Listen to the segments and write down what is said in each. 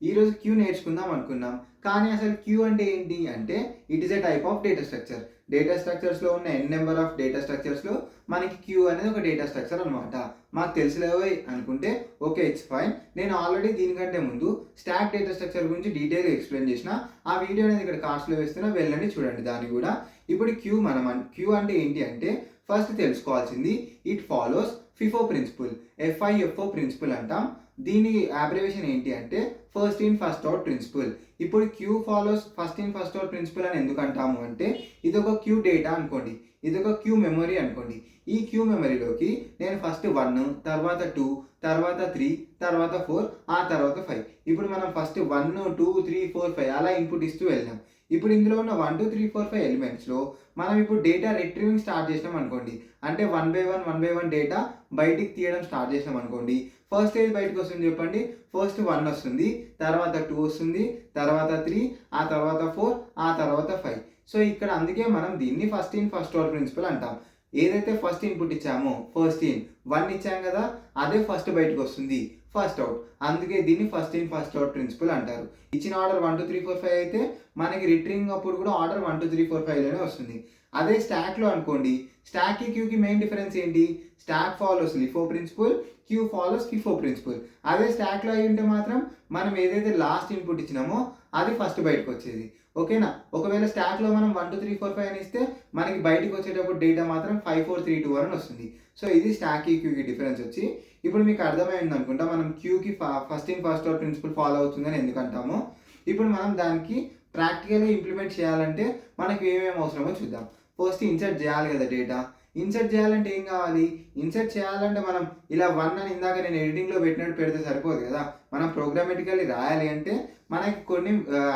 ఈరోజు క్యూ నేర్చుకుందాం అనుకున్నాం. కానీ అసలు క్యూ అంటే ఏంటి అంటే it is a type of data structure. Data స్ట్రక్చర్స్‌లో ఉన్న నెంబర్ ఆఫ్ డేటా స్ట్రక్చర్స్‌లో మనకి క్యూ అనేది ఒక డేటా స్ట్రక్చర్ అనమాట. మాకు తెలుసులేవోయ్ అనుకుంటే ఓకే, ఇట్స్ ఫైన్. నేను ఆల్రెడీ దీనికంటే ముందు స్టాక్ డేటా స్ట్రక్చర్ గురించి డీటెయిల్‌గా ఎక్స్‌ప్లెయిన్ చేసిన. ఆ వీడియో అనేది ఇక్కడ కార్డ్స్‌లో వేస్తున్నా, వెళ్ళండి చూడండి దాన్ని కూడా. ఇప్పుడు క్యూ అంటే ఏంటి అంటే ఫస్ట్ తెలుసుకోవాల్సింది it follows FIFO principle. FIFO principle అంటాం. దీని అబ్రివేషన్ ఏంటి అంటే first in first out principle. ఇప్పుడు queue follows first in first out principle అని ఎందుకు అంటాము అంటే ఇది ఒక క్యూ డేటా అనుకోండి, ఇది ఒక క్యూ మెమరీ అనుకోండి. ఈ క్యూ మెమరీలోకి నేను ఫస్ట్ 1, తర్వాత 2, తర్వాత 3, తర్వాత 4, ఆ తర్వాత 5. ఇప్పుడు మనం ఫస్ట్ 1, 2, 3, 4, 5 అలా ఇన్పుట్ ఇస్తూ వెళ్ళాం. ఇప్పుడు ఇందులో ఉన్న 1, 2, 3, 4, 5 ఎలిమెంట్స్‌లో మనం ఇప్పుడు డేటా రిట్రీవింగ్ స్టార్ట్ చేసినాం అనుకోండి. అంటే 1 బై 1 డేటా బయటికి తీయడం స్టార్ట్ చేసాం అనుకోండి. ఫస్ట్ ఏది బయటకు వస్తుంది చెప్పండి? ఫస్ట్ 1 వస్తుంది, తర్వాత 2 వస్తుంది, తర్వాత 3, ఆ తర్వాత 4, ఆ తర్వాత 5. సో ఇక్కడ అందుకే మనం దీన్ని first in first out principal అంటాం. ఏదైతే ఫస్ట్ ఇన్పుట్ ఇచ్చామో ఫస్ట్ ఇన్ 1 ఇచ్చాం కదా, అదే ఫస్ట్ బయటకు వస్తుంది, ఫస్ట్ అవుట్. అందుకే దీన్ని first in first out principal అంటారు. ఇచ్చిన ఆర్డర్ 1, 2, 3, 4, 5 అయితే మనకి రిట్రీవింగ్ అప్పుడు కూడా ఆర్డర్ 1, 2, 3, 4, 5 లోనే వస్తుంది. అదే స్టాక్‌లో అనుకోండి, స్టాక్‌కి క్యూకి మెయిన్ డిఫరెన్స్ ఏంటి? Stack follows LIFO principle, queue follows FIFO principle. అదే స్టాక్‌లో అయి ఉంటే మాత్రం మనం ఏదైతే లాస్ట్ ఇన్పుట్ ఇచ్చినామో అది ఫస్ట్ బయటకు వచ్చేది. ఓకేనా? ఒకవేళ స్టాక్‌లో మనం 1, 2, 3, 4, 5 అని ఇస్తే మనకి బయటికి వచ్చేటప్పుడు డేటా మాత్రం 5, 4, 3, 2, 1 అని వస్తుంది. సో ఇది స్టాక్‌కి క్యూకి డిఫరెన్స్ వచ్చి. ఇప్పుడు మీకు అర్థమైంది అనుకుంటా మనం క్యూకి first in first out principle follow అవుతుందని ఎందుకంటామో. ఇప్పుడు మనం దానికి ప్రాక్టికల్‌గా ఇంప్లిమెంట్ చేయాలంటే మనకు ఏమేమి అవసరమో చూద్దాం. ఫస్ట్ ఇన్సర్ట్ చేయాలి కదా డేటా. ఇన్సర్ట్ చేయాలంటే ఏం కావాలి? ఇన్సర్ట్ చేయాలంటే మనం ఇలా 1 అని ఇందాక నేను ఎడిటింగ్‌లో పెట్టినట్టు పెడితే సరిపోదు కదా! మనం ప్రోగ్రామాటికల్లీ రాయాలి అంటే మనకి కొన్ని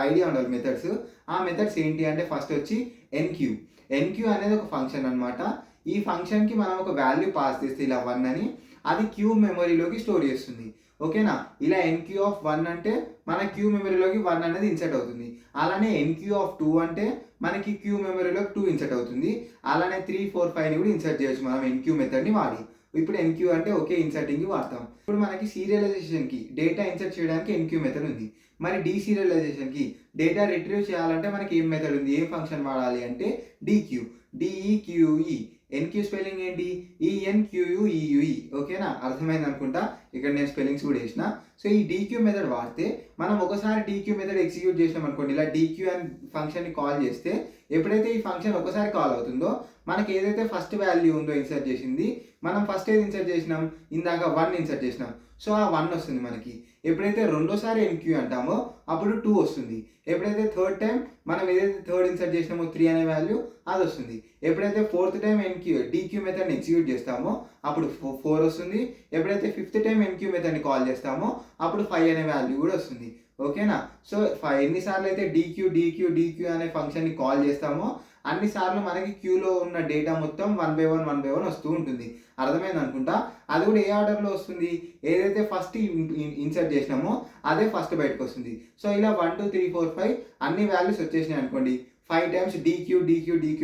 ఐడియా ఉండాలి మెథడ్స్. ఆ మెథడ్స్ ఏంటి అంటే ఫస్ట్ వచ్చి ఎన్‌క్యూ. ఎన్‌క్యూ అనేది ఒక ఫంక్షన్ అన్నమాట. ఈ ఫంక్షన్‌కి మనం ఒక వాల్యూ పాస్ చేస్తే ఇలా 1 అని, అది క్యూ మెమరీలోకి స్టోర్ చేస్తుంది. ఓకేనా? ఇలా ఎన్‌క్యూ ఆఫ్ 1 అంటే మన క్యూ మెమరీలోకి 1 అనేది ఇన్సర్ట్ అవుతుంది. అలానే ఎన్‌క్యూ ఆఫ్ 2 అంటే మనకి క్యూ మెమరీలోకి 2 ఇన్సర్ట్ అవుతుంది. అలానే 3, 4, 5ని కూడా ఇన్సర్ట్ చేయొచ్చు మనం ఎన్‌క్యూ మెథడ్‌ని వాడి. ఇప్పుడు ఎన్‌క్యూ అంటే ఓకే, ఇన్సర్టింగ్‌కి వాడతాం. ఇప్పుడు మనకి సీరియలైజేషన్‌కి డేటా ఇన్సర్ట్ చేయడానికి ఎన్‌క్యూ మెథడ్ ఉంది. మరి డీసీరియలైజేషన్‌కి డేటా రిట్రీవ్ చేయాలంటే మనకి ఏం మెథడ్ ఉంది? ఏం ఫంక్షన్ వాడాలి అంటే డీక్యూ. డీఈక్యూఈ. ఎన్‌క్యూ స్పెల్లింగ్ ఏంటి? ఈఎన్‌క్యూయూఈయుఈ. ఓకేనా? అర్థమైంది అనుకుంటా. ఇక్కడ నేను స్పెల్లింగ్స్ కూడా ఏసిన. సో ఈ డీక్యూ మెథడ్ వాడితే మనం ఒకసారి డీక్యూ మెథడ్ ఎగ్జిక్యూట్ చేసినాం అనుకోండి, ఇలా డీక్యూ అని ఫంక్షన్‌ని కాల్ చేస్తే ఎప్పుడైతే ఈ ఫంక్షన్ ఒకసారి కాల్ అవుతుందో మనకి ఏదైతే ఫస్ట్ వాల్యూ ఉందో ఇన్సర్ట్ చేసింది, మనం ఫస్ట్ ఏది ఇన్సర్ట్ చేసినాం? ఇందాక 1 ఇన్సర్ట్ చేసినాం. సో ఆ 1 వస్తుంది మనకి. ఎప్పుడైతే రెండోసారి ఎన్‌క్యూ అంటామో అప్పుడు 2 వస్తుంది. ఎప్పుడైతే థర్డ్ టైమ్ మనం ఏదైతే థర్డ్ ఇన్సర్ట్ చేసినామో 3 అనే వాల్యూ అదొస్తుంది. ఎప్పుడైతే ఫోర్త్ టైమ్ డీక్యూ మెథడ్‌ని ఎగ్జిక్యూట్ చేస్తామో అప్పుడు 4 వస్తుంది. ఎప్పుడైతే ఫిఫ్త్ టైమ్ ఎన్‌క్యూ మెథడ్‌ని కాల్ చేస్తామో అప్పుడు 5 అనే వాల్యూ కూడా వస్తుంది. ఓకేనా? సో ఎన్ని సార్లు అయితే డీక్యూ అనే ఫంక్షన్‌ని కాల్ చేస్తామో అన్ని సార్లు మనకి క్యూలో ఉన్న డేటా మొత్తం 1 బై 1 వస్తూ ఉంటుంది. అర్థమైంది అనుకుంటా. అది కూడా ఏ ఆర్డర్‌లో వస్తుంది? ఏదైతే ఫస్ట్ ఇన్సర్ట్ చేసినామో అదే ఫస్ట్ బయటకు వస్తుంది. సో ఇలా 1, 2, 3, 4, 5 అన్ని వాల్యూస్ వచ్చేసినాయి అనుకోండి. 5 టైమ్స్ డీక్యూ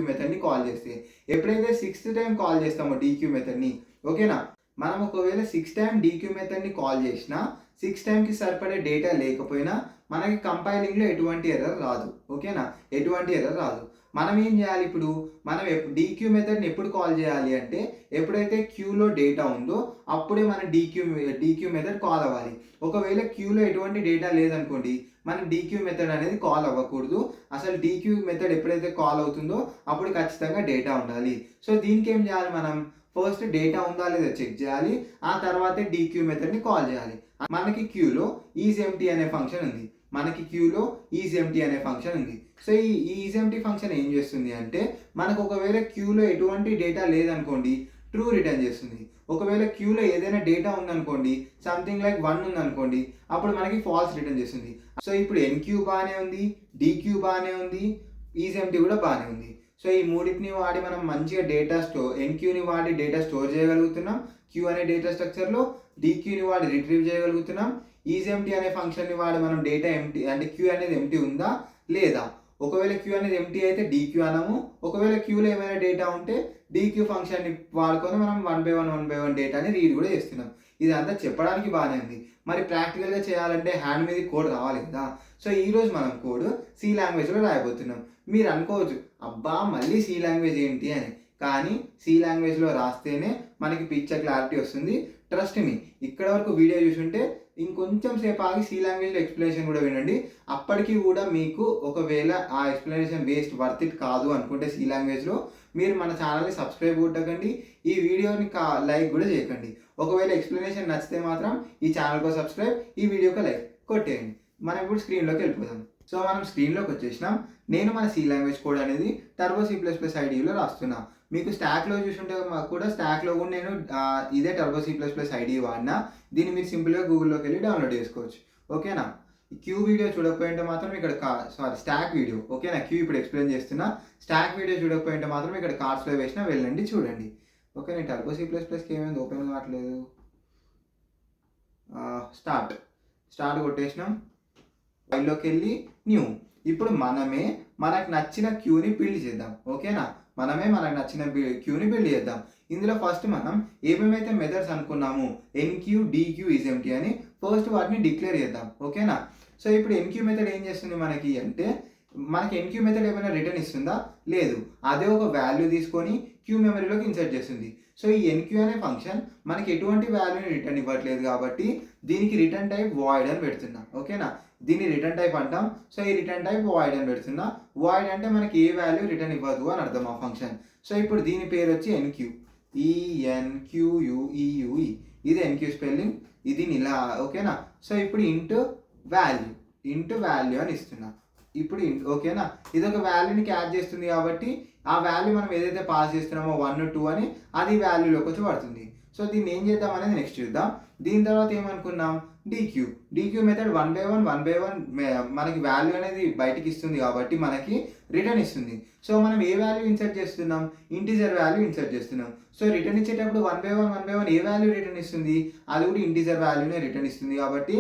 మెథడ్‌ని కాల్ చేస్తే. ఎప్పుడైతే సిక్స్త్ టైమ్ కాల్ చేస్తామో డీక్యూ మెథడ్‌ని, ఓకేనా? మనం ఒకవేళ 6 టైమ్ డీక్యూ మెథడ్‌ని కాల్ చేసినా 6 టైమ్‌కి సరిపడే డేటా లేకపోయినా మనకి కంపైలింగ్‌లో ఎటువంటి ఎర్రర్ రాదు. ఓకేనా? ఎటువంటి ఎర్రర్ రాదు. మనం ఏం చేయాలి ఇప్పుడు? మనం డీక్యూ మెథడ్‌ని ఎప్పుడు కాల్ చేయాలి అంటే ఎప్పుడైతే క్యూలో డేటా ఉందో అప్పుడే మన డీక్యూ మెథడ్ కాల్ అవ్వాలి. ఒకవేళ క్యూలో ఎటువంటి డేటా లేదనుకోండి, మన డీక్యూ మెథడ్ అనేది కాల్ అవ్వకూడదు. అసలు డీక్యూ మెథడ్ ఎప్పుడైతే కాల్ అవుతుందో అప్పుడు ఖచ్చితంగా డేటా ఉండాలి. సో దీనికి ఏం చేయాలి మనం? ఫస్ట్ డేటా ఉందా లేదా చెక్ చేయాలి. ఆ తర్వాతే డీక్యూ మెథడ్‌ని కాల్ చేయాలి. మనకి క్యూలో ఈజ్ఎంప్టీ అనే ఫంక్షన్ ఉంది. అనే ఫంక్షన్ ఉంది. సో ఈ ఈజ్ఎంప్టీ ఫంక్షన్ ఏం చేస్తుంది అంటే మనకు ఒకవేళ క్యూలో ఎటువంటి డేటా లేదనుకోండి, ట్రూ రిటర్న్ చేస్తుంది. ఒకవేళ క్యూలో ఏదైనా డేటా ఉందనుకోండి, సంథింగ్ లైక్ 1 ఉందనుకోండి, అప్పుడు మనకి ఫాల్స్ రిటర్న్ చేస్తుంది. సో ఇప్పుడు ఎన్‌క్యూ బానే ఉంది, డీక్యూ బానే ఉంది, ఈజ్ఎంప్టీ కూడా బానే ఉంది. సో ఈ మూడిటిని వాడి మనం మంచిగా ఎన్‌క్యూని వాడి డేటా స్టోర్ చేయగలుగుతున్నాం. క్యూ అనే డేటా స్ట్రక్చర్‌లో డీక్యూని వాడి రిట్రీవ్ చేయగలుగుతున్నాం. ఈజ్ఎంప్టీ అనే ఫంక్షన్‌ని వాడి మనం డేటా ఎంప్టీ అంటే క్యూ అనేది ఎంప్టీ ఉందా? లేదా? ఒకవేళ క్యూ అనేది ఎంప్టీ అయితే డీక్యూ అనము. ఒకవేళ క్యూలో ఏమైనా డేటా ఉంటే డీక్యూ ఫంక్షన్‌ని వాడుకొని మనం 1 బై 1 డేటాని రీడ్ కూడా చేస్తున్నాం. ఇదంతా చెప్పడానికి బానే ఉంది. మరి ప్రాక్టికల్గా చేయాలంటే హ్యాండ్ మీద కోడ్ రావాలి కదా. సో ఈరోజు మనం కోడ్ సి లాంగ్వేజ్లో రాయబోతున్నాం. మీరు అనుకోవచ్చు అబ్బా మళ్ళీ సి లాంగ్వేజ్ ఏంటి అని, కానీ సి లాంగ్వేజ్లో రాస్తేనే మనకి పిక్చర్ క్లారిటీ వస్తుంది. ట్రస్ట్ మీ, ఇక్కడ వరకు వీడియో చూసుంటే ఇంకొంచెం సేపు ఆగి సి లాంగ్వేజ్లో ఎక్స్ప్లెనేషన్ కూడా వినండి. అప్పటికి కూడా మీకు ఒకవేళ ఆ ఎక్స్ప్లెనేషన్ వేస్ట్ వర్త్ ఇట్ కాదు అనుకుంటే సి లాంగ్వేజ్లో మీరు మన ఛానల్ని సబ్స్క్రైబ్ కొట్టకండి, ఈ వీడియోని లైక్ కూడా చేయకండి. ఒకవేళ ఎక్స్ప్లెనేషన్ నచ్చితే మాత్రం ఈ ఛానల్కి సబ్స్క్రైబ్, ఈ వీడియోకి లైక్ కొట్టేయండి. మనం ఇప్పుడు స్క్రీన్లోకి వెళ్ళిపోదాం. సో మనం స్క్రీన్లోకి వచ్చేసినాం. నేను మన సి లాంగ్వేజ్ కోడ్ అనేది టర్బో C++ ఐడిలో రాస్తున్నా. మీకు స్టాక్లో చూసుంటే కూడా స్టాక్లో కూడా నేను ఇదే టర్బో C++ ఐడి వాడినా. దీన్ని మీరు సింపుల్గా గూగుల్లోకి వెళ్ళి డౌన్లోడ్ చేసుకోవచ్చు. ఓకేనా. క్యూ వీడియో చూడకపోయింటే మాత్రం ఇక్కడ స్టాక్ వీడియో, ఓకేనా. క్యూ ఇప్పుడు ఎక్స్ప్లెయిన్ చేస్తున్నా. స్టాక్ వీడియో చూడకపోయింటే మాత్రం ఇక్కడ కార్డ్స్లో వేసినా వెళ్ళండి చూడండి. ఓకే, నేను టర్బో C++కి ఏమైంది ఓపెన్ కావట్లేదు. స్టార్ట్ కొట్టేసినాం. ఫైల్లోకి వెళ్ళి న్యూ. ఇప్పుడు మనకు నచ్చిన క్యూని బిల్డ్ చేద్దాం. ఓకేనా, మనకు నచ్చిన క్యూని బిల్డ్ చేద్దాం. ఇందులో ఫస్ట్ మనం ఏమేమైతే మెథడ్స్ అనుకున్నాము ఎన్క్యూ, డిక్యూ, ఈజ్ఎంటీ అని ఫస్ట్ వాటిని డిక్లేర్ చేద్దాం. ఓకేనా. సో ఇప్పుడు ఎన్క్యూ మెథడ్ ఏం చేస్తుంది మనకి అంటే, మనకి ఎన్క్యూ మెథడ్ ఏమైనా రిటర్న్ ఇస్తుందా? లేదు. అదే ఒక వాల్యూ తీసుకొని క్యూ మెమరీలోకి ఇన్సర్ట్ చేస్తుంది. సో ఈ ఎన్క్యూ అనే ఫంక్షన్ మనకి ఎటువంటి వాల్యూని రిటర్న్ ఇవ్వట్లేదు కాబట్టి దీనికి రిటర్న్ టైప్ వాయిడ్ అని పెడుతున్నా. ఓకేనా, దీన్ని రిటర్న్ టైప్ అంటాం. సో ఈ రిటర్న్ టైప్ వాయిడ్ అని పెడుతున్నా. వాయిడ్ అంటే మనకి ఏ వాల్యూ రిటర్న్ ఇవ్వదు అని అర్థం ఆ ఫంక్షన్. సో ఇప్పుడు దీని పేరు వచ్చి ఎన్క్యూ, ENQUEUE. ఇది ఎన్క్యూ స్పెల్లింగ్, ఇది ఇలా. ఓకేనా. సో ఇప్పుడు ఇంటూ వాల్యూ అని ఇస్తున్నా. ఇప్పుడు ఓకేనా, ఇది ఒక వాల్యూని క్యాచ్ చేస్తుంది కాబట్టి ఆ వాల్యూ మనం ఏదైతే పాస్ చేస్తున్నామో 1, 2 అని అది వాల్యూలోకి వచ్చి పడుతుంది. సో దీన్ని ఏం చేద్దాం అనేది నెక్స్ట్ చూద్దాం. దీని తర్వాత ఏమనుకున్నాం, డిక్యూ మెథడ్ 1 by 1 మనకి వాల్యూ అనేది బయటికి ఇస్తుంది కాబట్టి మనకి రిటర్న్ ఇస్తుంది. సో మనం ఏ వాల్యూ ఇన్సర్ట్ చేస్తున్నాం, ఇంటీజర్ వాల్యూ ఇన్సర్ట్ చేస్తున్నాం. సో రిటర్న్ ఇచ్చేటప్పుడు 1 by 1 ఏ వాల్యూ రిటర్న్ ఇస్తుంది, అది కూడా ఇంటీజర్ వాల్యూనే రిటర్న్ ఇస్తుంది. కాబట్టి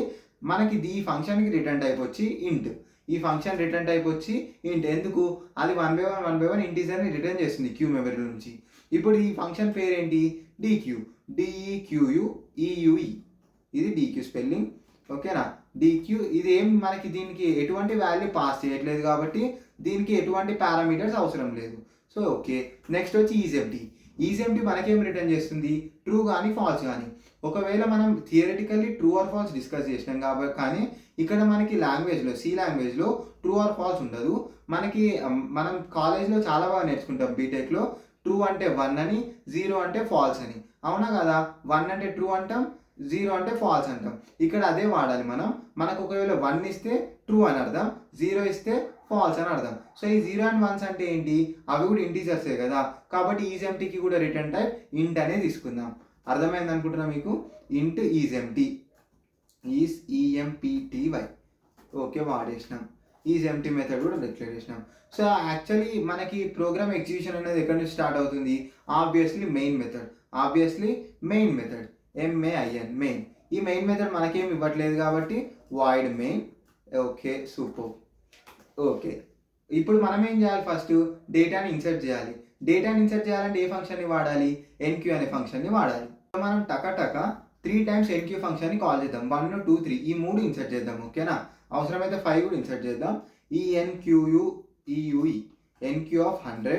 మనకి ఈ ఫంక్షన్కి రిటర్న్ టైప్ వచ్చి ఇంట్. ఈ ఫంక్షన్ రిటర్న్ టైప్ వచ్చి ఇంట్. ఎందుకు, అది 1 by 1 ఇంటీజర్ని రిటర్న్ చేస్తుంది క్యూ మెమరీ నుంచి. ఇప్పుడు ఈ ఫంక్షన్ పేరు ఏంటి, డిక్యూ, DEQUEUE. ఇది డిక్యూ స్పెల్లింగ్. ఓకేనా, డిక్యూ. ఇది ఏం మనకి దీనికి ఎటువంటి వాల్యూ పాస్ చేయట్లేదు కాబట్టి దీనికి ఎటువంటి పారామీటర్స్ అవసరం లేదు. సో ఓకే, నెక్స్ట్ వచ్చి ఈజ్ఎంటీ మనకేం రిటర్న్ చేస్తుంది, ట్రూ కానీ ఫాల్స్ కానీ. ఒకవేళ మనం theoretically true or false discuss చేసినాం కాబట్టి, కానీ ఇక్కడ మనకి లాంగ్వేజ్లో సి లాంగ్వేజ్లో ట్రూ ఆర్ ఫాల్స్ ఉండదు. మనం కాలేజ్లో చాలా బాగా నేర్చుకుంటాం బీటెక్లో. ట్రూ అంటే 1 అని, 0 అంటే ఫాల్స్ అని. అవునా కదా, 1 అంటే ట్రూ అంటాం, 0 అంటే ఫాల్స్ అంటాం. ఇక్కడ అదే వాడాలి మనం. మనకు ఒకవేళ 1 ఇస్తే ట్రూ అని అర్థం, 0 ఇస్తే ఫాల్స్ అని అర్థం. సో ఈ 0 and 1s అంటే ఏంటి, అవి కూడా ఇంటీజర్సే కదా. కాబట్టి ఈజ్ఎంటీకి కూడా రిటర్న్ టైప్ ఇంట్ అనేది తీసుకుందాం. అర్థమైంది అనుకుంటున్నా మీకు. ఇంట్ ఈజ్ఎంటీ, EMPTY. ఓకే, వాడేసినాం. ఈజ్ఎంటీ మెథడ్ కూడా డిక్లేర్ చేసినాం. సో యాక్చువల్లీ మనకి ప్రోగ్రామ్ ఎగ్జిక్యూషన్ అనేది ఎక్కడి నుంచి స్టార్ట్ అవుతుంది, ఆబ్వియస్లీ మెయిన్ మెథడ్. మెయిన్. ఈ మెయిన్ మెథడ్ మనకేం ఇవ్వట్లేదు కాబట్టి void main. Okay, super. Okay, ఇప్పుడు మనం ఏం చేయాలి, ఫస్ట్ డేటాని ఇన్సర్ట్ చేయాలి. చేయాలంటే ఏ ఫంక్షన్ని వాడాలి, ఎన్క్యూ అనే ఫంక్షన్ని వాడాలి. మనం టక 3 times ఎన్క్యూ ఫంక్షన్ని కాల్ చేద్దాం. 1, 2, 3 ఈ 3 ఇన్సర్ట్ చేద్దాం. ఓకేనా, అవసరమైతే 5 కూడా ఇన్సర్ట్ చేద్దాం. ENQUEUE, NQ of 100.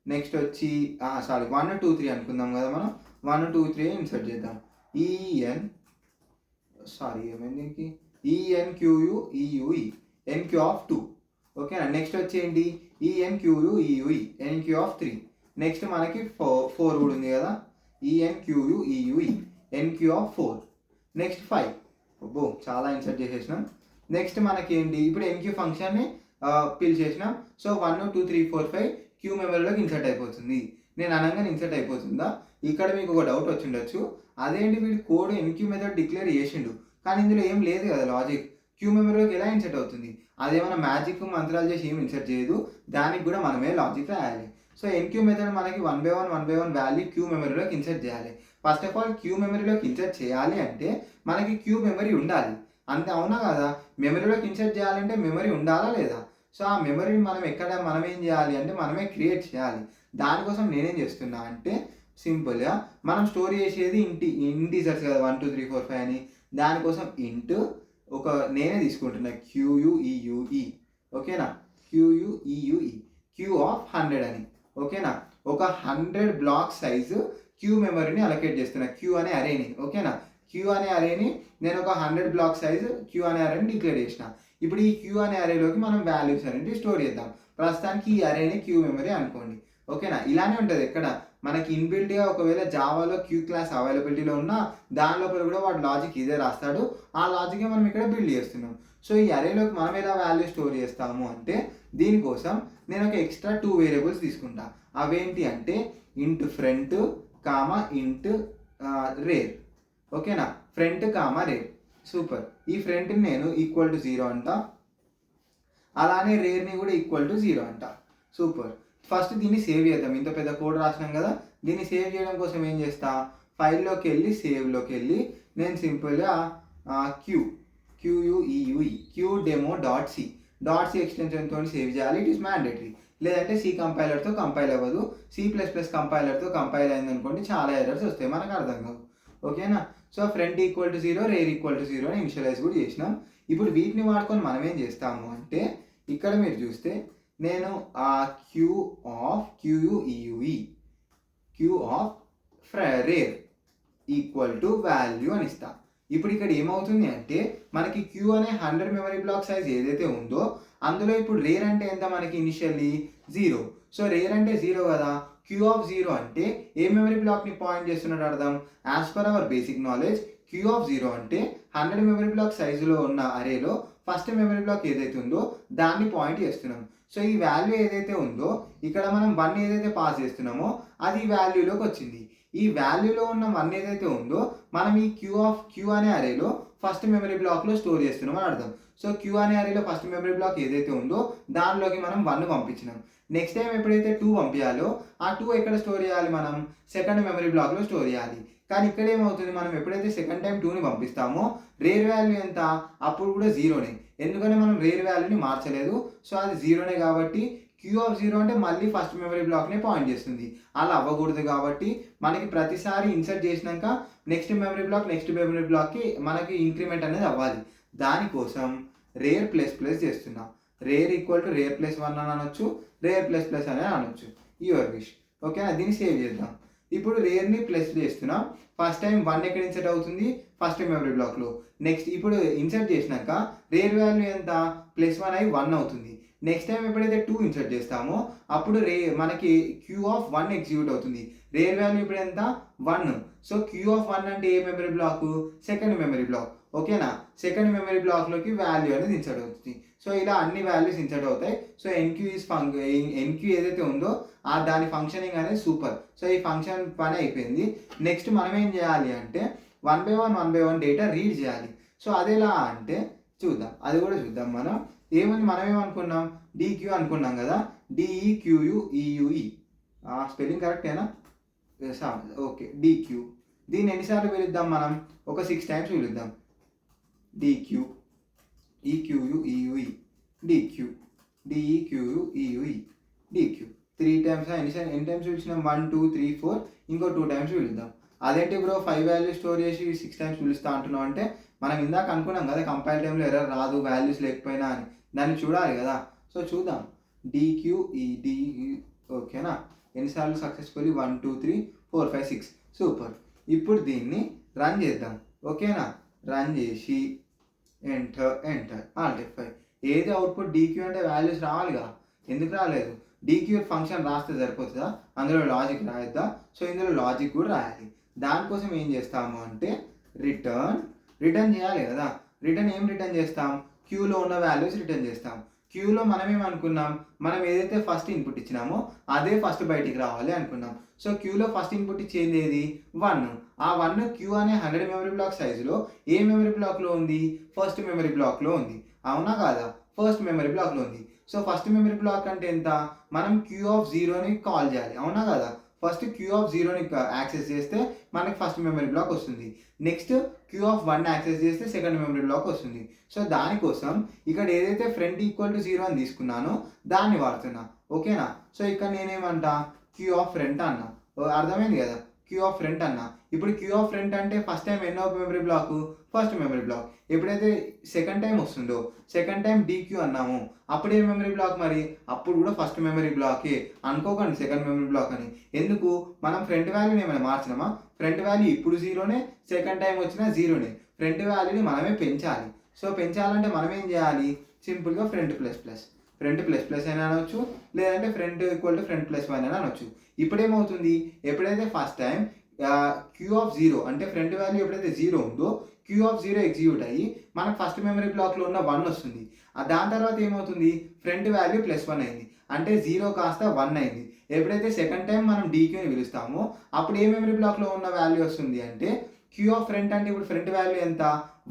నెక్స్ట్ వచ్చి 1, 2, 3 అనుకుందాం కదా మనం. 1, 2, 3 ఇన్సర్ట్ చేద్దాం. ఏమైంది, ENQUEUE, ఎన్క్యూ ఆఫ్ 2. ఓకేనా, నెక్స్ట్ వచ్చి ఏంటి, ENQUEUE, ఎన్క్యూ ఆఫ్ 3. నెక్స్ట్ మనకి 4 కూడా ఉంది కదా, ENQUEUE, ఎన్క్యూ ఆఫ్ 4. నెక్స్ట్ 5. చాలా ఇన్సర్ట్ చేసేసినాం. నెక్స్ట్ మనకి ఏంటి, ఇప్పుడు ఎన్క్యూ ఫంక్షన్ని పిలిచేసినాం. సో 1, 2, 3, 4, 5 క్యూ మెమరీలోకి ఇన్సర్ట్ అయిపోతుంది. నేను అనగానే ఇన్సర్ట్ అయిపోతుందా? ఇక్కడ మీకు ఒక డౌట్ వచ్చి ఉండొచ్చు, అదేంటి వీడు కోడ్ ఎన్క్యూ మెథడ్ డిక్లేర్ చేసిండు కానీ ఇందులో ఏం లేదు కదా లాజిక్, క్యూ మెమరీలోకి ఎలా ఇన్సర్ట్ అవుతుంది? అదేమైనా మ్యాజిక్ మంత్రాలు చేసి ఏం ఇన్సర్ట్ చేయదు, దానికి కూడా మనమే లాజిక్ రాయాలి. సో ఎన్క్యూ మెథడ్ మనకి 1 by 1 వాల్యూ క్యూ మెమరీలోకి ఇన్సర్ట్ చేయాలి. ఫస్ట్ ఆఫ్ ఆల్ క్యూ మెమరీలోకి ఇన్సర్ట్ చేయాలి అంటే మనకి క్యూ మెమరీ ఉండాలి. అంతే, అవునా కదా. మెమరీలోకి ఇన్సర్ట్ చేయాలంటే మెమరీ ఉండాలా లేదా? సో ఆ మెమరీని మనం ఏం చేయాలి అంటే మనమే క్రియేట్ చేయాలి. దానికోసం నేనేం చేస్తున్నా అంటే సింపుల్గా మనం స్టోర్ చేసేది ఇంటీజర్స్ కదా, 1, 2, 3, 4, 5 అని. దానికోసం ఇంట్ ఒక నేనే తీసుకుంటున్నా QUEUE, ఓకేనా, QUEUE, క్యూ ఆఫ్ 100 అని, ఓకేనా. ఒక 100 బ్లాక్ సైజు క్యూ మెమరీని అలొకేట్ చేస్తున్నా, క్యూ అనే అరేని, ఓకేనా. క్యూ అనే అరేని నేను ఒక 100 బ్లాక్ సైజు క్యూ అనే అరేని డిక్లేర్ చేసిన. ఇప్పుడు ఈ క్యూ అనే అరేలోకి మనం వాల్యూస్ అనేవి స్టోర్ చేద్దాం. ప్రస్తుతానికి ఈ అరేని క్యూ మెమరీ అనుకోండి, ఓకేనా. ఇలానే ఉంటుంది ఎక్కడ మనకి ఇన్బిల్ట్గా ఒకవేళ జావాలో క్యూ క్లాస్ అవైలబిలిటీలో ఉన్నా దాని లోపల కూడా వాడు లాజిక్ ఇదే రాస్తాడు. ఆ లాజిక్ మనం ఇక్కడ బిల్డ్ చేస్తున్నాం. సో ఈ అరేలోకి మనం ఎలా వాల్యూ స్టోర్ చేస్తాము అంటే దీనికోసం నేను ఒక ఎక్స్ట్రా 2 వేరియబుల్స్ తీసుకుంటా. అవేంటి అంటే ఇంట్ ఫ్రంట్ కామా ఇంట్ రేర్, ఓకేనా. Front comma rare, super. ఈ ఫ్రంట్ని నేను ఈక్వల్ టు 0 అంట, అలానే రేర్ని కూడా ఈక్వల్ టు 0 అంట, సూపర్. ఫస్ట్ దీన్ని సేవ్ చేద్దాం. ఇంత పెద్ద కోడ్ రాసినాం కదా, దీన్ని సేవ్ చేయడం కోసం ఏం చేస్తా, ఫైల్లోకి వెళ్ళి సేవ్లోకి వెళ్ళి నేను సింపుల్గా క్యూ డెమో డాట్ సి ఎక్స్టెన్షన్తో సేవ్ చేయాలి. It is mandatory. లేదంటే సి కంపైలర్తో కంపైల్ అవ్వదు. C++ కంపైలర్తో కంపైల్ అయింది అనుకోండి చాలా ఎర్రర్స్ వస్తాయి, మనకు అర్థం కావు, ఓకేనా. So front equal to 0, rear equal to 0 అని ఇనిషియలైజ్ కూడా చేసినాం. ఇప్పుడు వీటిని వాడుకొని మనం ఏం చేస్తాము అంటే ఇక్కడ మీరు చూస్తే నేను ఆ queue of rear equal to value అని ఇస్తా. ఇప్పుడు ఇక్కడ ఏమవుతుంది అంటే మనకి క్యూ అనే 100 మెమరీ బ్లాక్ సైజ్ ఏదైతే ఉందో అందులో ఇప్పుడు రేర్ అంటే ఎంత మనకి ఇనిషియల్లీ 0. సో రేర్ అంటే 0 కదా, క్యూ ఆఫ్ 0 అంటే ఏ మెమరీ బ్లాక్ని పాయింట్ చేస్తున్నట్టు అర్థం. As per our basic knowledge queue of 0 అంటే 100 మెమరీ బ్లాక్ సైజులో ఉన్న అరేలో ఫస్ట్ మెమరీ బ్లాక్ ఏదైతే ఉందో దాన్ని పాయింట్ చేస్తున్నాం. సో ఈ వాల్యూ ఏదైతే ఉందో ఇక్కడ మనం 1 ఏదైతే పాస్ చేస్తున్నామో అది వాల్యూలోకి వచ్చింది. ఈ వాల్యూలో ఉన్న 1 ఏదైతే ఉందో మనం ఈ క్యూ అనే అరేలో ఫస్ట్ మెమరీ బ్లాక్లో స్టోర్ చేస్తున్నాం అని అర్థం. సో క్యూ అనే అరేలో ఫస్ట్ మెమరీ బ్లాక్ ఏదైతే ఉందో దానిలోకి మనం 1 పంపించినాం. నెక్స్ట్ టైం ఎప్పుడైతే 2 పంపించాలో ఆ 2 ఎక్కడ స్టోర్ చేయాలి, మనం సెకండ్ మెమరీ బ్లాక్లో స్టోర్ చేయాలి. కానీ ఇక్కడ ఏమవుతుంది, మనం ఎప్పుడైతే సెకండ్ టైం 2ని పంపిస్తామో రేర్ వాల్యూ ఎంత, అప్పుడు కూడా 0నే. ఎందుకంటే మనం రేర్ వాల్యూని మార్చలేదు. సో అది 0నే కాబట్టి క్యూ ఆఫ్ 0 అంటే మళ్ళీ ఫస్ట్ మెమరీ బ్లాక్నే పాయింట్ చేస్తుంది. అలా అవ్వకూడదు కాబట్టి మనకి ప్రతిసారి ఇన్సర్ట్ చేసినాక నెక్స్ట్ మెమరీ బ్లాక్కి మనకి ఇంక్రిమెంట్ అనేది అవ్వాలి. దానికోసం రేర్ ప్లస్ ప్లస్ చేస్తున్నా. Rare equal to rare plus 1 అని అనొచ్చు, రేర్ ప్లస్ ప్లస్ అని అనొచ్చు, యువర్ విష్, ఓకేనా. దీన్ని సేవ్ చేద్దాం. ఇప్పుడు రేర్ని ప్లస్ చేస్తున్నాం. ఫస్ట్ టైం 1 ఎక్కడ ఇన్సర్ట్ అవుతుంది, ఫస్ట్ మెమరీ బ్లాక్లో. నెక్స్ట్ ఇప్పుడు ఇన్సర్ట్ చేసినాక రేర్ వాల్యూ ఎంత, +1 అయి 1 అవుతుంది. నెక్స్ట్ టైం ఎప్పుడైతే 2 ఇన్సర్ట్ చేస్తామో అప్పుడు మనకి క్యూ ఆఫ్ 1 ఎగ్జిక్యూట్ అవుతుంది. రేర్ వాల్యూ ఇప్పుడు ఎంత, 1. సో క్యూ ఆఫ్ 1 అంటే ఏ memory block, second memory block, ఓకేనా. సెకండ్ మెమరీ బ్లాక్లోకి వాల్యూ అనేది ఇన్సర్ట్ అవుతుంది. సో ఇలా అన్ని వాల్యూస్ ఇన్సర్ట్ అవుతాయి. సో ఎన్క్యూ ఏదైతే ఉందో దాని ఫంక్షనింగ్ అనేది సూపర్. సో ఈ ఫంక్షన్ పని అయిపోయింది. నెక్స్ట్ మనం ఏం చేయాలి అంటే 1 by 1 డేటా రీడ్ చేయాలి. సో అదేలా అంటే చూద్దాం, అది కూడా చూద్దాం. మనం ఏమనుకున్నాం, DQ అనుకున్నాం కదా, DEQUEUE, స్పెల్లింగ్ కరెక్టేనా, ఓకే. DQ దీన్ని ఎన్నిసార్లు పిలుద్దాం, మనం ఒక 6 టైమ్స్ పిలుద్దాం. DQ EQUEUE DQ DEQUEUE DQ 3 times. ఎన్ని టైమ్స్ పిలిచినాం, 1 2 3 4, ఇంకో 2 టైమ్స్ పిలుద్దాం. అదేంటి బ్రో 5 వాల్యూస్ స్టోర్ చేసి 6 టైమ్స్ పిలుస్తా అంటున్నాం అంటే మనం ఇందాక అనుకున్నాం కదా కంపైల్ టైంలో ఎర్రర్ రాదు వాల్యూస్ లేకపోయినా అని, దాన్ని చూడాలి కదా. సో చూద్దాం, DQED, ఓకేనా. ఎన్నిసార్లు సక్సెస్ఫుల్లీ 1 2 3 4 5 6, సూపర్. ఇప్పుడు దీన్ని రన్ చేద్దాం, ఓకేనా. రన్ చేసి ఎంటర్ ఆల్ట్ F5. ఏది అవుట్పుట్ DQ అంటే వాల్యూస్ రావాలిగా, ఎందుకు రాలేదు. DQ ఫంక్షన్ రాస్తే సరిపోతుందా, అందులో లాజిక్ రాయొద్దా. సో ఇందులో లాజిక్ కూడా రాయాలి. దానికోసం ఏం చేస్తాము అంటే రిటర్న్ చేయాలి కదా. ఏం రిటర్న్ చేస్తాం, క్యూలో ఉన్న వాల్యూస్ రిటర్న్ చేస్తాం. క్యూలో మనం ఏమనుకున్నాం, మనం ఏదైతే ఫస్ట్ ఇన్పుట్ ఇచ్చినామో అదే ఫస్ట్ బయటికి రావాలి అనుకున్నాం. సో క్యూలో ఫస్ట్ ఇన్పుట్ ఇచ్చేది ఏది, 1. ఆ 1 క్యూ అనే 100 మెమరీ బ్లాక్ సైజులో ఏ మెమరీ బ్లాక్లో ఉంది, ఫస్ట్ మెమరీ బ్లాక్లో ఉంది, అవునా కాదా, ఫస్ట్ మెమరీ బ్లాక్లో ఉంది. సో ఫస్ట్ మెమరీ బ్లాక్ అంటే ఎంత, మనం క్యూ ఆఫ్ 0ని కాల్ చేయాలి, అవునా కదా. ఫస్ట్ క్యూ ఆఫ్ 0ని యాక్సెస్ చేస్తే మనకి ఫస్ట్ మెమరీ బ్లాక్ వస్తుంది. నెక్స్ట్ క్యూ ఆఫ్ 1 యాక్సెస్ చేస్తే సెకండ్ మెమరీ బ్లాక్ వస్తుంది. సో దానికోసం ఇక్కడ ఏదైతే ఫ్రంట్ ఈక్వల్ టు 0 అని తీసుకున్నానో దాన్ని వాడుతున్నా, ఓకేనా. సో ఇక్కడ నేనేమంటా, క్యూ ఆఫ్ ఫ్రంట్ అన్నా, అర్థమైంది కదా, క్యూ ఆఫ్ ఫ్రంట్ అన్నా. ఇప్పుడు క్యూ ఆఫ్ ఫ్రంట్ అంటే ఫస్ట్ టైం ఎన్నో memory block, first memory block. ఎప్పుడైతే సెకండ్ టైం వస్తుందో సెకండ్ టైం డీక్యూ అన్నాము, అప్పుడు ఏ మెమరీ బ్లాక్ మరి? అప్పుడు కూడా ఫస్ట్ మెమరీ బ్లాకే అనుకోకండి సెకండ్ మెమరీ బ్లాక్ అని. ఎందుకు? మనం ఫ్రంట్ వాల్యూని ఏమైనా మార్చినామా? ఫ్రంట్ వాల్యూ ఇప్పుడు జీరోనే, సెకండ్ టైం వచ్చినా జీరోనే. ఫ్రంట్ వాల్యూని మనమే పెంచాలి. సో పెంచాలంటే మనం ఏం చేయాలి? సింపుల్గా front plus plus, front plus plus అయినా అనొచ్చు, లేదంటే front equal to front plus one అయినా అనొచ్చు. ఇప్పుడు ఏమవుతుంది? ఎప్పుడైతే first time queue of zero అంటే ఫ్రంట్ వాల్యూ ఎప్పుడైతే జీరో ఉందో క్యూ ఆఫ్ జీరో ఎగ్జిక్యూట్ అయ్యి మనకు ఫస్ట్ మెమరీ బ్లాక్లో ఉన్న 1 వస్తుంది. దాని తర్వాత ఏమవుతుంది? ఫ్రంట్ వాల్యూ +1 అయింది, అంటే 0 కాస్త 1 అయింది. ఎప్పుడైతే సెకండ్ టైం మనం డీక్యూని పిలుస్తామో అప్పుడు ఏ మెమరీ బ్లాక్లో ఉన్న వాల్యూ వస్తుంది అంటే క్యూ ఆఫ్ ఫ్రంట్ అంటే ఇప్పుడు ఫ్రంట్ వాల్యూ ఎంత?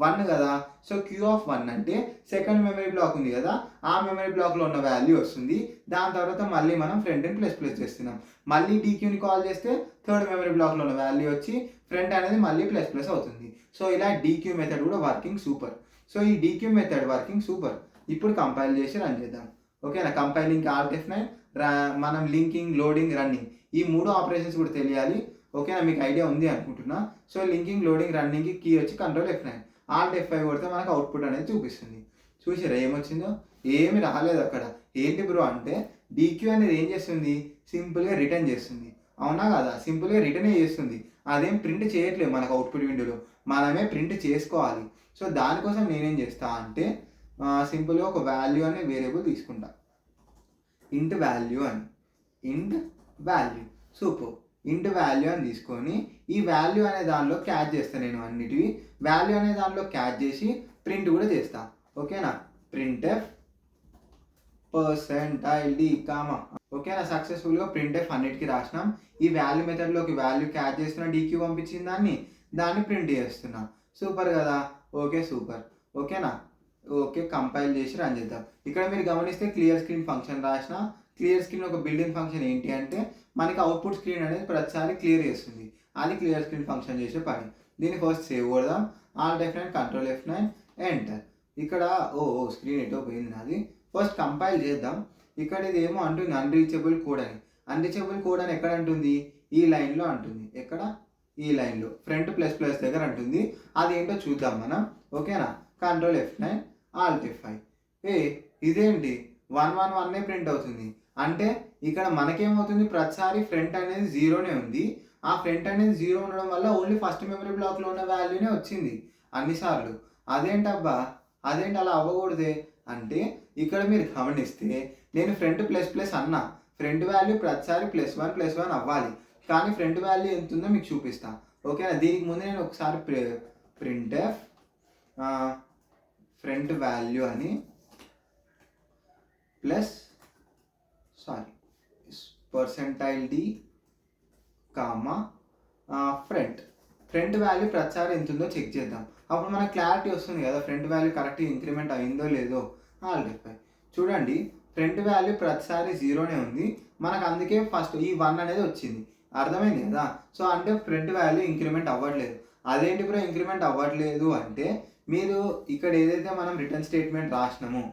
1 కదా. సో క్యూ ఆఫ్ 1 అంటే సెకండ్ మెమరీ బ్లాక్ ఉంది కదా, ఆ మెమరీ బ్లాక్లో ఉన్న వాల్యూ వస్తుంది. దాని తర్వాత మళ్ళీ మనం ఫ్రంట్ని ప్లస్ ప్లస్ చేస్తున్నాం. మళ్ళీ డీక్యూని కాల్ చేస్తే థర్డ్ మెమరీ బ్లాక్లో ఉన్న వాల్యూ వచ్చి ఫ్రంట్ అనేది మళ్ళీ ప్లస్ ప్లస్ అవుతుంది. సో ఇలా డీక్యూ మెథడ్ కూడా వర్కింగ్ సూపర్. సో ఈ డీక్యూ మెథడ్ వర్కింగ్ సూపర్. ఇప్పుడు కంపైల్ చేసి రన్ చేద్దాం. ఓకేనా? కంపైలింగ్ Alt F9, మనం లింకింగ్, లోడింగ్, రన్నింగ్ ఈ 3 ఆపరేషన్స్ కూడా తెలియాలి. ఓకేనా? మీకు ఐడియా ఉంది అనుకుంటున్నా. సో లింకింగ్, లోడింగ్, రన్నింగ్కి కీ వచ్చి Ctrl F9, Alt F5 కొడితే మనకు అవుట్పుట్ అనేది చూపిస్తుంది. చూసారా ఏమొచ్చిందో? ఏమి రాలేదు అక్కడ. ఏంటి బ్రో అంటే డీక్యూ అనేది ఏం చేస్తుంది? సింపుల్గా రిటర్న్ చేస్తుంది. అవునా కదా? సింపుల్గా రిటర్నే చేస్తుంది. అదేం ప్రింట్ చేయట్లేదు మనకు అవుట్పుట్ విండోలో, మనమే ప్రింట్ చేసుకోవాలి. సో దానికోసం నేనేం చేస్తా అంటే సింపుల్గా ఒక వాల్యూ అనే వేరియబుల్ తీసుకుంటా, ఇంట్ వాల్యూ అని. ఇంట్ వాల్యూ సూపర్. ఇంట్ వాల్యూ అని తీసుకొని ఈ వాల్యూ అనే దానిలో క్యాచ్ చేస్తాను నేను అన్నిటివి. వాల్యూ అనే దానిలో క్యాచ్ చేసి ప్రింట్ కూడా చేస్తా. ఓకేనా? printf %d, ఓకేనా? సక్సెస్ఫుల్గా printf అన్నిటికీ రాసినాం. ఈ వాల్యూ మెథడ్లోకి వాల్యూ క్యాచ్ చేస్తున్నా, డీక్యూ పంపించిన దాన్ని ప్రింట్ చేస్తున్నా. సూపర్ కదా? Okay super. ఓకేనా? ఓకే కంపైల్ చేసి రన్ చేద్దాం. ఇక్కడ మీరు గమనిస్తే క్లియర్ స్క్రీన్ ఫంక్షన్ రాసిన. క్లియర్ స్క్రీన్ ఒక బిల్డింగ్ ఫంక్షన్ ఏంటి అంటే మనకి అవుట్పుట్ స్క్రీన్ అనేది ప్రతిసారి క్లియర్ చేస్తుంది. అది క్లియర్ స్క్రీన్ ఫంక్షన్ చేసే పని. దీన్ని ఫస్ట్ సేవ్ కొడదాం. Alt F9, Ctrl F9, enter. ఇక్కడ స్క్రీన్ ఎటో పోయింది నాది. ఫస్ట్ కంపైల్ చేద్దాం. ఇక్కడ ఇది ఏమో అంటుంది అన్రీచబుల్ కోడ్ అని. అన్రీచబుల్ కోడ్ అని ఎక్కడ అంటుంది? ఈ లైన్లో అంటుంది. ఎక్కడ? ఈ లైన్లో ఫ్రంట్ ప్లస్ ప్లస్ దగ్గర అంటుంది. అది ఏంటో చూద్దాం మనం. ఓకేనా? Ctrl F9, Alt F5. ఇదేంటి 111 ప్రింట్ అవుతుంది. అంటే ఇక్కడ మనకేమవుతుంది? ప్రతిసారి ఫ్రంట్ అనేది జీరోనే ఉంది. ఆ ఫ్రంట్ అనేది జీరో ఉండడం వల్ల ఓన్లీ ఫస్ట్ మెమరీ బ్లాక్లో ఉన్న వాల్యూనే వచ్చింది అన్నిసార్లు. అదేంటబ్బా, అదేంటి అలా అవ్వకూడదే అంటే ఇక్కడ మీరు గమనిస్తే నేను ఫ్రంట్ ప్లస్ ప్లస్ అన్నా, ఫ్రంట్ వాల్యూ ప్రతిసారి +1 అవ్వాలి. కానీ ఫ్రంట్ వాల్యూ ఎంత ఉందో మీకు చూపిస్తా. ఓకేనా? దీనికి ముందు నేను ఒకసారి printf ఫ్రంట్ వాల్యూ అని %d, ఫ్రంట్ వాల్యూ ప్రతిసారి ఎంత ఉందో చెక్ చేద్దాం. అప్పుడు మనకు క్లారిటీ వస్తుంది కదా ఫ్రంట్ వాల్యూ కరెక్ట్గా ఇంక్రిమెంట్ అయిందో లేదో. Alt F5 చూడండి, ఫ్రంట్ వాల్యూ ప్రతిసారి జీరోనే ఉంది మనకు, అందుకే ఫస్ట్ ఈ 1 అనేది వచ్చింది. అర్థమైంది కదా? సో అంటే ఫ్రంట్ వాల్యూ ఇంక్రిమెంట్ అవ్వట్లేదు. అదేంటి బ్రో ఇంక్రిమెంట్ అవ్వట్లేదు అంటే మీరు ఇక్కడ ఏదైతే మనం రిటర్న్ స్టేట్మెంట్ రాసినామో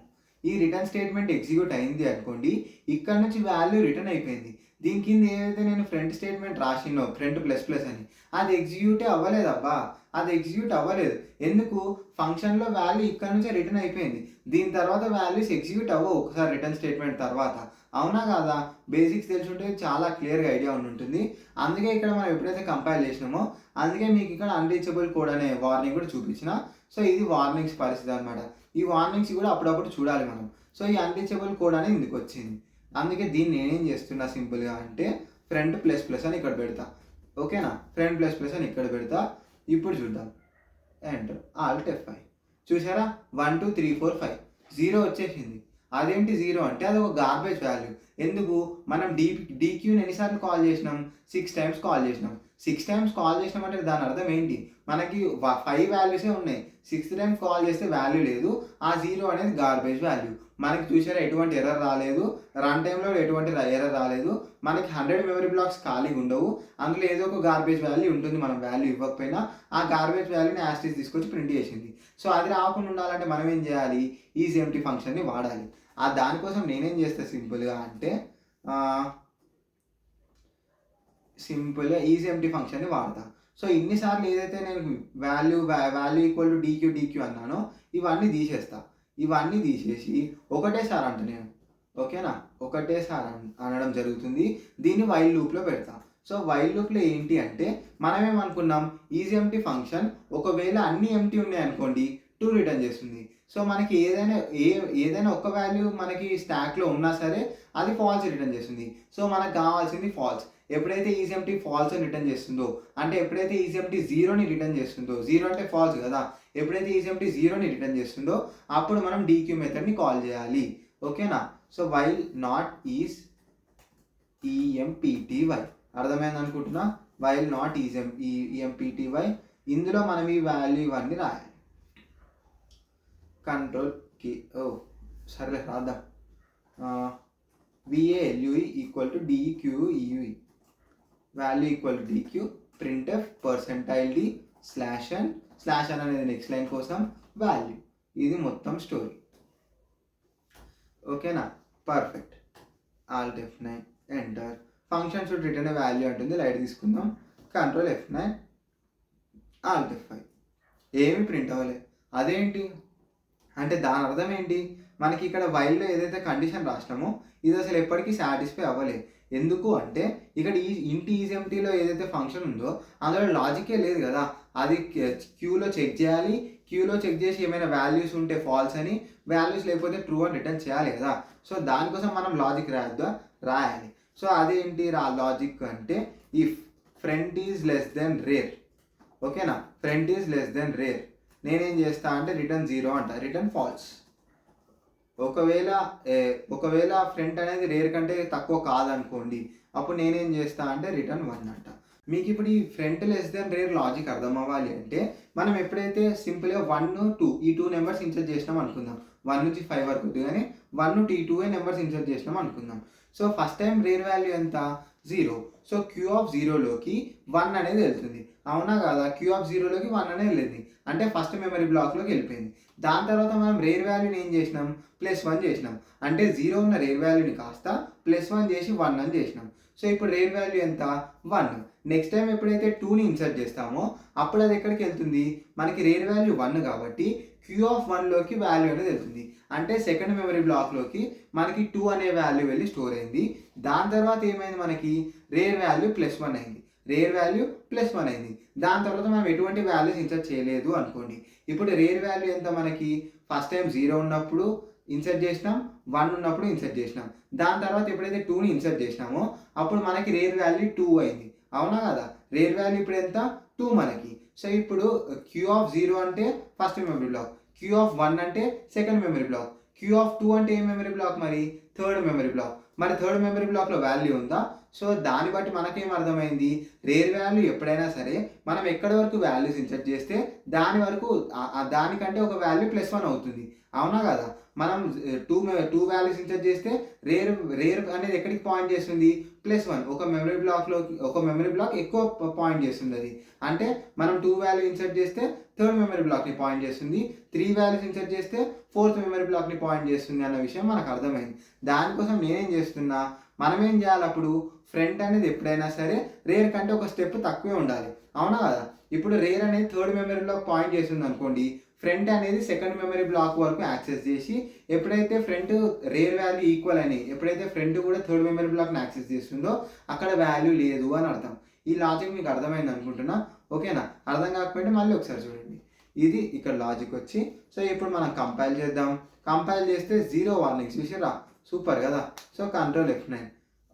ఈ రిటర్న్ స్టేట్మెంట్ ఎగ్జిక్యూట్ అయింది అనుకోండి, ఇక్కడ నుంచి వాల్యూ రిటర్న్ అయిపోయింది. దీని కింద ఏదైతే నేను ఫ్రంట్ స్టేట్మెంట్ రాసినో ఫ్రంట్ ప్లస్ ప్లస్ అని, అది ఎగ్జిక్యూటే అవ్వలేదబ్బా. అది ఎగ్జిక్యూట్ అవ్వలేదు. ఎందుకు? ఫంక్షన్లో వాల్యూ ఇక్కడ నుంచే రిటర్న్ అయిపోయింది. దీని తర్వాత వాల్యూస్ ఎగ్జిక్యూట్ అవ్వవు ఒకసారి రిటర్న్ స్టేట్మెంట్ తర్వాత. అవునా కాదా? బేసిక్స్ తెలుసుంటే చాలా క్లియర్గా ఐడియా ఉంటుంది. అందుకే ఇక్కడ మనం ఎప్పుడైతే కంపైల్ చేసినామో అందుకే మీకు ఇక్కడ అన్రీచబుల్ కోడ్ అనే వార్నింగ్ కూడా చూపించిన. సో ఇది వార్నింగ్స్ పరిస్థితి అనమాట. ఈ వార్నింగ్స్ కూడా అప్పుడప్పుడు చూడాలి మనం. సో ఈ అన్రీచబుల్ కోడ్ అనేది ఇందుకు వచ్చింది. అందుకే దీన్ని నేనేం చేస్తున్నా సింపుల్గా అంటే ఫ్రంట్ ప్లస్ ప్లస్ అని ఇక్కడ పెడతా. ఓకేనా? ఫ్రంట్ ప్లస్ ప్లస్ అని ఇక్కడ పెడతా. ఇప్పుడు చూద్దాం. ఎంటర్. Alt F5 చూసారా? 1 2 3 4 5 0 వచ్చేసింది. అదేంటి 0 అంటే అది ఒక గార్బేజ్ వాల్యూ. ఎందుకు? మనం డీక్యూని ఎన్నిసార్లు కాల్ చేసినాం? 6 టైమ్స్ కాల్ చేసినాం. 6 టైమ్స్ కాల్ చేసినామంటే దాని అర్థం ఏంటి? మనకి 5 వాల్యూసే ఉన్నాయి. 6th టైం కాల్ చేస్తే వాల్యూ లేదు. ఆ 0 అనేది గార్బేజ్ వాల్యూ. మనకి చూసారా ఎటువంటి ఎర్రర్ రాలేదు, రన్ టైంలో ఎటువంటి ఎర్రర్ రాలేదు. మనకి 100 మెమరీ బ్లాక్స్ ఖాళీగా ఉండవు. అందులో ఏదో ఒక గార్బేజ్ వాల్యూ ఉంటుంది. మనం వాల్యూ ఇవ్వకపోయినా ఆ గార్బేజ్ వాల్యూని యాస్టీస్ తీసుకొచ్చి ప్రింట్ చేసింది. సో అది రాకుండా ఉండాలంటే మనం ఏం చేయాలి? ఈజీఎంటీ ఫంక్షన్ని వాడాలి. దానికోసం నేనేం చేస్తా సింపుల్గా అంటే ఈజీఎంటీ ఫంక్షన్ని వాడతా. సో ఇన్నిసార్లు ఏదైతే నేను వాల్యూ ఈక్వల్ టు డీక్యూ అన్నానో ఇవన్నీ తీసేస్తా. ఇవన్నీ తీసేసి ఒకటేసారి అంట నేను, ఓకేనా, ఒకటేసారి అనడం జరుగుతుంది. దీన్ని వైల్ లూప్లో పెడతా. సో వైల్ లూప్లో ఏంటి అంటే మనమేమనుకున్నాం, ఈజ్ ఎంప్టీ ఫంక్షన్ ఒకవేళ అన్ని ఎంప్టీ ఉన్నాయనుకోండి 2 రిటర్న్ చేస్తుంది. సో మనకి ఏదైనా ఒక వాల్యూ మనకి స్టాక్లో ఉన్నా సరే అది ఫాల్స్ రిటర్న్ చేస్తుంది. సో మనకు కావాల్సింది ఫాల్స్. ఎప్పుడైతే ఈజ్ ఎంప్టీ ఫాల్స్ అని రిటర్న్ చేస్తుందో, అంటే ఎప్పుడైతే ఈజ్ ఎంప్టీ జీరోని రిటర్న్ చేస్తుందో, జీరో అంటే ఫాల్స్ కదా, ఎప్పుడైతే ఈజ్ ఎంప్టీ జీరోని రిటర్న్ చేస్తుందో అప్పుడు మనం డీక్యూ మెథడ్ని కాల్ చేయాలి. ఓకేనా. సో వైల్ నాట్ ఈజ్ ఈఎంపీటీవై అర్థమైంది అనుకుంటున్నా. వైల్ నాట్ ఈజ్ ఈఎంపీటీవై ఇందులో మనం ఈ వాల్యూ ఇవన్నీ రాయాలి. కంట్రోల్ కి సరేలే రాద్దాం. VALUE equal to DQEUE value equal to DQ printf %d slash n అనేది నెక్స్ట్ లైన్ కోసం వాల్యూ. ఇది మొత్తం స్టోరీ. ఓకేనా, perfect. Alt F9 enter. Function should return A value అంటుంది, లైట్ తీసుకుందాం. కంట్రోల్ F9 Alt F5 ఏమి ప్రింట్ అవ్వలేదు. అదేంటి అంటే దాని అర్థం ఏంటి, మనకి ఇక్కడ వైల్లో ఏదైతే కండిషన్ రాసినామో ఇది అసలు ఎప్పటికీ సాటిస్ఫై అవ్వలేదు. ఎందుకు అంటే ఇక్కడ ఇంటి ఈజెంప్టీలో ఏదైతే ఫంక్షన్ ఉందో అందులో లాజికే లేదు కదా. అది క్యూలో చెక్ చేయాలి, క్యూలో చెక్ చేసి ఏమైనా వాల్యూస్ ఉంటే ఫాల్స్ అని, వాల్యూస్ లేకపోతే ట్రూ అని రిటర్న్ చేయాలి కదా. సో దానికోసం మనం లాజిక్ రాయాలి. సో అదేంటి లాజిక్ అంటే if front is less than rear, ఓకేనా, front is less than rear నేనేం చేస్తా అంటే రిటర్న్ 0 అంట, రిటర్న్ ఫాల్స్. ఒకవేళ ఫ్రెండ్ అనేది రేర్ కంటే తక్కువ కాదనుకోండి అప్పుడు నేనేం చేస్తా అంటే రిటర్న్ 1 అంట. మీకు ఇప్పుడు ఈ friend less than rare logic అర్థం అవ్వాలి అంటే మనం ఎప్పుడైతే సింపుల్గా 1, 2 ఈ 2 నెంబర్స్ ఇన్సర్ట్ చేసినాం అనుకుందాం, 1 నుంచి 5 వరకు ఉంది కానీ 1 to 2 నెంబర్స్ ఇన్సర్ట్ చేసినాం అనుకుందాం. So first time rare value ఎంత 0. సో Q0లోకి 1 అనేది వెళ్తుంది, అవునా కదా. Q0లోకి 1 అనేది వెళ్ళింది అంటే ఫస్ట్ మెమరీ బ్లాక్లోకి వెళ్ళిపోయింది. దాని తర్వాత మనం రేర్ వాల్యూని ఏం చేసినాం, +1 చేసినాం. అంటే 0 ఉన్న రేర్ వాల్యూని కాస్త +1 చేసి 1 అని చేసినాం. సో ఇప్పుడు రేర్ వాల్యూ ఎంత 1. నెక్స్ట్ టైం ఎప్పుడైతే 2ని ఇన్సర్ట్ చేస్తామో అప్పుడు అది ఎక్కడికి వెళ్తుంది, మనకి రేర్ వాల్యూ 1 కాబట్టి Q1లోకి వాల్యూ అనేది వెళ్తుంది. అంటే సెకండ్ మెమరీ బ్లాక్లోకి మనకి 2 అనే వాల్యూ వెళ్ళి స్టోర్ అయింది. దాని తర్వాత ఏమైంది, మనకి రేర్ వాల్యూ +1 అయింది, రేర్ వాల్యూ +1 అయింది. దాని తర్వాత మనం ఎటువంటి వాల్యూస్ ఇన్సర్ట్ చేయలేదు అనుకోండి. ఇప్పుడు రేర్ వాల్యూ ఎంత, మనకి ఫస్ట్ టైం 0 ఉన్నప్పుడు ఇన్సర్ట్ చేసినాం, 1 ఉన్నప్పుడు ఇన్సర్ట్ చేసినాం. దాని తర్వాత ఎప్పుడైతే 2ని ఇన్సర్ట్ చేసినామో అప్పుడు మనకి రేర్ వాల్యూ 2 అయింది, అవునా కదా. రేర్ వాల్యూ ఇప్పుడు ఎంత 2 మనకి. సో ఇప్పుడు Q0 అంటే ఫస్ట్ మెమరీ బ్లాక్, Q1 అంటే సెకండ్ మెమరీ బ్లాక్, Q2 అంటే ఏ మెమరీ బ్లాక్, మరి థర్డ్ మెమరీ బ్లాక్. మరి థర్డ్ మెమరీ బ్లాక్లో వాల్యూ ఉందా. సో దాన్ని బట్టి మనకేం అర్థమైంది, రేర్ వాల్యూ ఎప్పుడైనా సరే మనం ఎక్కడి వరకు వాల్యూస్ ఇన్సర్ట్ చేస్తే దాని వరకు దానికంటే ఒక వాల్యూ +1 అవుతుంది, అవునా కదా. మనం 2 వాల్యూస్ ఇన్సర్ట్ చేస్తే రేర్ అనేది ఎక్కడికి పాయింట్ చేస్తుంది, +1. ఒక మెమరీ బ్లాక్ ఎక్కువ పాయింట్ చేస్తుంది అది. అంటే మనం 2 వాల్యూ ఇన్సర్ట్ చేస్తే థర్డ్ మెమరీ బ్లాక్ని పాయింట్ చేస్తుంది, 3 వాల్యూస్ ఇన్సర్ట్ చేస్తే ఫోర్త్ మెమరీ బ్లాక్ని పాయింట్ చేస్తుంది అన్న విషయం మనకు అర్థమైంది. దానికోసం నేనేం చేస్తున్నా, మనం ఏం చేయాలి, అప్పుడు ఫ్రంట్ అనేది ఎప్పుడైనా సరే రేర్ కంటే ఒక స్టెప్ తక్కువే ఉండాలి, అవునా కదా. ఇప్పుడు రేర్ అనేది థర్డ్ మెమరీ బ్లాక్ పాయింట్ చేస్తుంది అనుకోండి, ఫ్రంట్ అనేది సెకండ్ మెమరీ బ్లాక్ వరకు యాక్సెస్ చేసి ఎప్పుడైతే ఫ్రంట్ రేర్ వాల్యూ ఈక్వల్ అని, ఎప్పుడైతే ఫ్రంట్ కూడా థర్డ్ మెమరీ బ్లాక్ని యాక్సెస్ చేస్తుందో అక్కడ వాల్యూ లేదు అని అర్థం. ఈ లాజిక్ మీకు అర్థమైంది అనుకుంటున్నా, ఓకేనా. అర్థం కాకపోతే మళ్ళీ ఒకసారి చూడండి. ఇది ఇక్కడ లాజిక్ వచ్చి. సో ఇప్పుడు మనం కంపైల్ చేద్దాం. కంపైల్ చేస్తే 0 వార్నింగ్స్ చూసారా, సూపర్ కదా. So control F9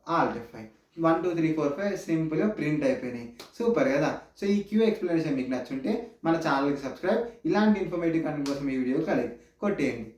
Alt F5 1 2 3 4 5 సింపుల్గా ప్రింట్ అయిపోయినాయి, సూపర్ కదా. సో ఈ క్యూ ఎక్స్ప్లెనేషన్ మీకు నచ్చుంటే మన ఛానల్కి సబ్స్క్రైబ్, ఇలాంటి ఇన్ఫర్మేటివ్ కంటెంట్ కోసం ఈ వీడియో కొట్టేయండి.